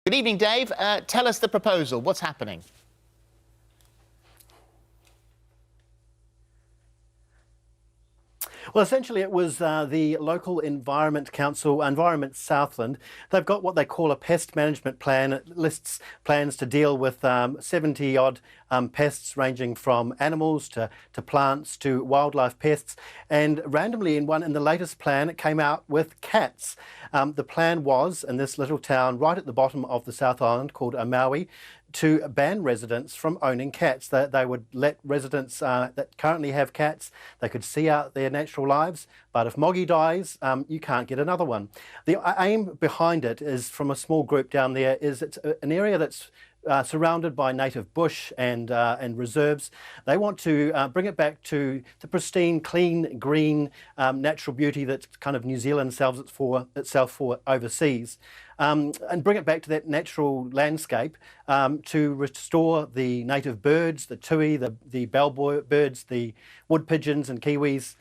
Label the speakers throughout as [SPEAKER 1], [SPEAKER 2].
[SPEAKER 1] Good evening, Dave. Tell us the proposal. What's happening?
[SPEAKER 2] Well, essentially it was the local Environment Council, Environment Southland. They've got what they call a pest management plan. It lists plans to deal with 70-odd pests ranging from animals to plants to wildlife pests. And randomly in the latest plan, it came out with cats. The plan was, in this little town right at the bottom of the South Island called Maui, to ban residents from owning cats. They would let residents that currently have cats, they could see out their natural lives, but if Moggy dies, you can't get another one. The aim behind it is, from a small group down there, is it's an area that's surrounded by native bush and reserves. They want to bring it back to the pristine, clean, green, natural beauty that kind of New Zealand sells itself for overseas. And bring it back to that natural landscape to restore the native birds, the tui, the bellbirds, the wood pigeons and kiwis,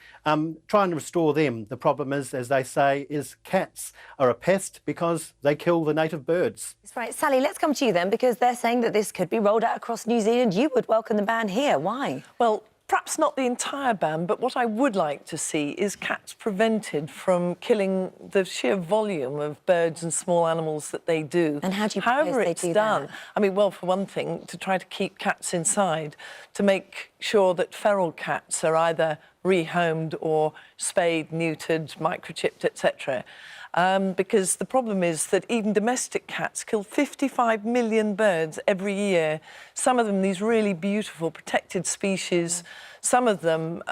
[SPEAKER 2] try and restore them. The problem is, as they say, is cats are a pest because they kill the native birds.
[SPEAKER 3] That's right. Sally, let's come to you then, because they're saying that this could be rolled out across New Zealand. You would welcome the ban here. Why?
[SPEAKER 4] Well, perhaps not the entire ban, but what I would like to see is cats prevented from killing the sheer volume of birds and small animals that they do.
[SPEAKER 3] And how do you
[SPEAKER 4] However
[SPEAKER 3] propose
[SPEAKER 4] it's
[SPEAKER 3] they do
[SPEAKER 4] done,
[SPEAKER 3] that?
[SPEAKER 4] I mean, well, for one thing, to try to keep cats inside, to make sure that feral cats are either rehomed or spayed, neutered, microchipped, etc. Because the problem is that even domestic cats kill 55 million birds every year. Some of them these really beautiful protected species, some of them,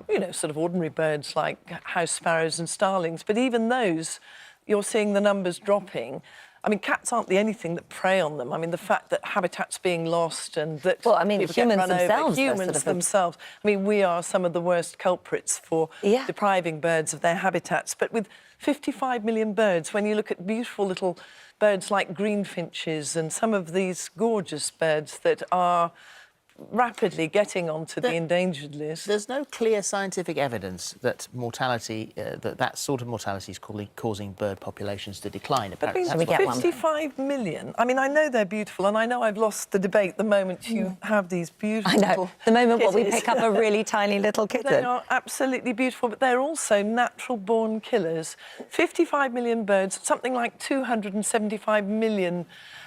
[SPEAKER 4] you know, sort of ordinary birds like house sparrows and starlings. But even those, you're seeing the numbers dropping. I mean, cats aren't the only thing that prey on them. I mean, the fact that habitat's being lost and that
[SPEAKER 3] well, I mean,
[SPEAKER 4] people get
[SPEAKER 3] humans
[SPEAKER 4] run over,
[SPEAKER 3] themselves,
[SPEAKER 4] humans themselves. I mean, we are some of the worst culprits for depriving birds of their habitats. But with 55 million birds, when you look at beautiful little birds like greenfinches and some of these gorgeous birds that are rapidly getting onto the endangered list.
[SPEAKER 1] There's no clear scientific evidence that mortality, that sort of mortality is causing bird populations to decline. Apparently,
[SPEAKER 4] I mean, 55 million. I mean, I know they're beautiful, and I know I've lost the debate the moment you have these beautiful.
[SPEAKER 3] I know. The moment what we pick up a really tiny little kitten.
[SPEAKER 4] They are absolutely beautiful, but they're also natural-born killers. 55 million birds, something like 275 million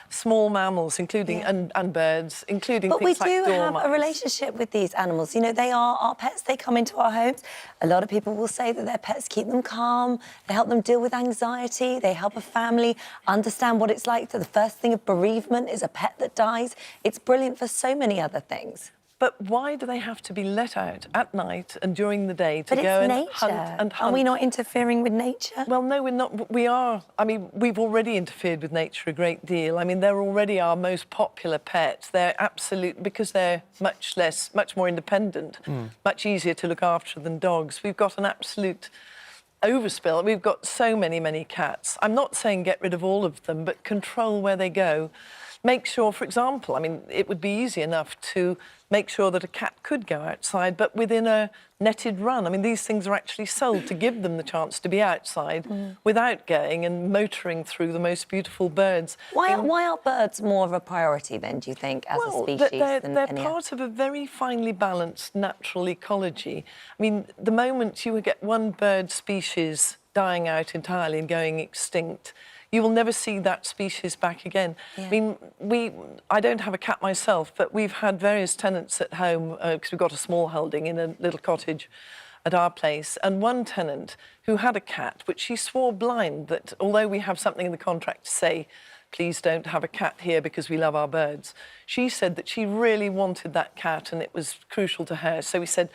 [SPEAKER 4] small mammals, including and birds, including things like dormice.
[SPEAKER 3] But we do have a relationship with these animals. You know, they are our pets. They come into our homes. A lot of people will say that their pets keep them calm. They help them deal with anxiety. They help a family understand what it's like. So the first thing of bereavement is a pet that dies. It's brilliant for so many other things.
[SPEAKER 4] But why do they have to be let out at night and during the day to go and hunt and hunt?
[SPEAKER 3] Are we not interfering with nature?
[SPEAKER 4] Well, no, we're not. We are. I mean, we've already interfered with nature a great deal. I mean, they're already our most popular pets. They're absolute, because they're much more independent, much easier to look after than dogs. We've got an absolute overspill. We've got so many cats. I'm not saying get rid of all of them, but control where they go. Make sure, for example, I mean, it would be easy enough to make sure that a cat could go outside, but within a netted run. I mean, these things are actually sold to give them the chance to be outside without going and motoring through the most beautiful birds.
[SPEAKER 3] Why are birds more of a priority then, do you think, as a species than
[SPEAKER 4] they're part of a very finely balanced natural ecology. I mean, the moment you get one bird species dying out entirely and going extinct, you will never see that species back again. I mean, I don't have a cat myself, but we've had various tenants at home, because we've got a small holding in a little cottage at our place, and one tenant who had a cat, which she swore blind that although we have something in the contract to say, please don't have a cat here because we love our birds, she said that she really wanted that cat and it was crucial to her. So we said,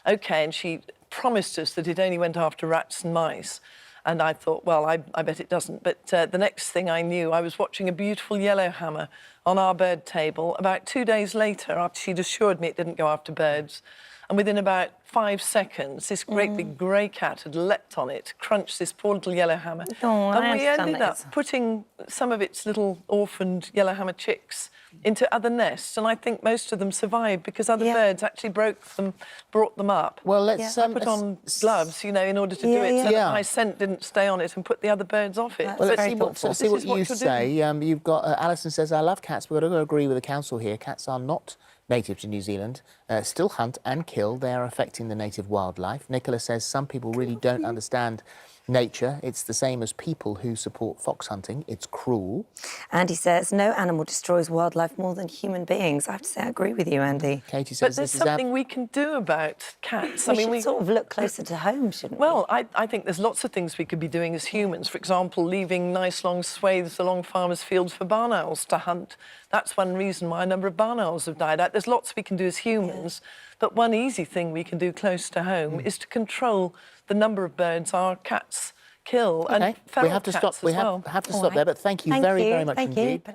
[SPEAKER 4] OK, and she promised us that it only went after rats and mice. And I thought, well, I bet it doesn't. But the next thing I knew, I was watching a beautiful yellowhammer on our bird table. About 2 days later, after she'd assured me it didn't go after birds, and within about 5 seconds, this great big grey cat had leapt on it, crunched this poor little yellowhammer,
[SPEAKER 3] Oh, I
[SPEAKER 4] and we
[SPEAKER 3] understand
[SPEAKER 4] ended
[SPEAKER 3] that
[SPEAKER 4] up
[SPEAKER 3] it's-
[SPEAKER 4] putting some of its little orphaned yellowhammer chicks into other nests, and I think most of them survived because other
[SPEAKER 3] Yeah.
[SPEAKER 4] birds actually brought them up.
[SPEAKER 1] Well, let's...
[SPEAKER 4] I put on gloves, you know, in order to do
[SPEAKER 3] Yeah,
[SPEAKER 4] it, so
[SPEAKER 1] yeah.
[SPEAKER 4] that my scent didn't stay on it and put the other birds off it.
[SPEAKER 3] That's
[SPEAKER 1] Well, let's
[SPEAKER 3] very
[SPEAKER 1] see what,
[SPEAKER 3] thoughtful.
[SPEAKER 1] see
[SPEAKER 4] This
[SPEAKER 1] what
[SPEAKER 4] is what
[SPEAKER 1] you
[SPEAKER 4] you're
[SPEAKER 1] say. You've got Alison says, "I love cats, but we've got to agree with the council here. Cats are not native to New Zealand. Still hunt and kill. They are affecting the native wildlife." Nicola says, "Some people really don't understand nature. It's the same as people who support fox hunting. It's cruel."
[SPEAKER 3] Andy says, no animal destroys wildlife more than human beings. I have to say, I agree with you, Andy.
[SPEAKER 1] Katie says,
[SPEAKER 4] But there's
[SPEAKER 1] "This is
[SPEAKER 4] something we can do about cats.
[SPEAKER 3] We should sort of look closer to home, shouldn't we?
[SPEAKER 4] Well, I think there's lots of things we could be doing as humans. For example, leaving nice long swathes along farmers' fields for barn owls to hunt. That's one reason why a number of barn owls have died out. There's lots we can do as humans, but one easy thing we can do close to home is to control the number of birds our cats kill, and
[SPEAKER 1] Okay,
[SPEAKER 4] feral
[SPEAKER 1] we have to
[SPEAKER 4] cats
[SPEAKER 1] stop.
[SPEAKER 4] as
[SPEAKER 1] We
[SPEAKER 4] well.
[SPEAKER 1] have to
[SPEAKER 3] All
[SPEAKER 1] stop there.
[SPEAKER 3] right.
[SPEAKER 1] But thank you
[SPEAKER 3] Thank
[SPEAKER 1] very,
[SPEAKER 3] you,
[SPEAKER 1] very much
[SPEAKER 3] thank
[SPEAKER 1] indeed.
[SPEAKER 3] you.